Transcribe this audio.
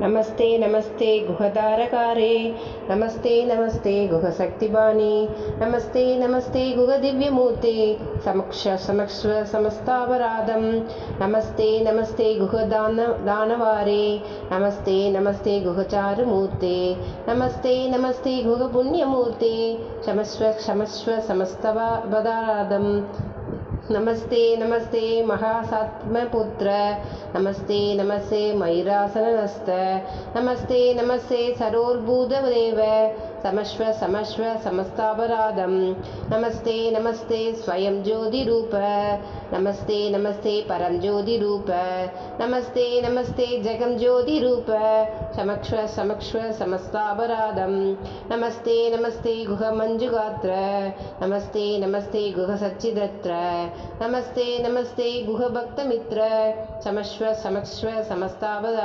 नमस्ते नमस्ते गुहतारकारे नमस्ते नमस्ते गुहशक्तिवाणी नमस्ते नमस्ते गुहदिव्यमूर्ते समक्ष समस्तापराधं नमस्ते नमस्ते गुहदानवारे नमस्ते नमस्ते गुहचारुमूर्ते नमस्ते नमस्ते गुहपुण्यमूर्ते क्षमस्व समस्तपराधं नमस्ते नमस्ते महासात्मपुत्र नमस्ते नमस्ते मयूरासनस्थ नमस्ते नमस्ते सरोर्भूतदेव समस्व समस्तापराधं नमस्ते नमस्ते स्वयं ज्योतिरूप नमस्ते नमस्ते परं ज्योतिरूप नमस्ते नमस्ते जगं ज्योतिरूप समक्ष समस्तापराधं नमस्ते नमस्ते गुहमञ्जुगात्र नमस्ते नमस्ते गुहसच्चिदत्र नमस्ते नमस्ते गुहभक्तमित्र समक्ष समस्तापराधं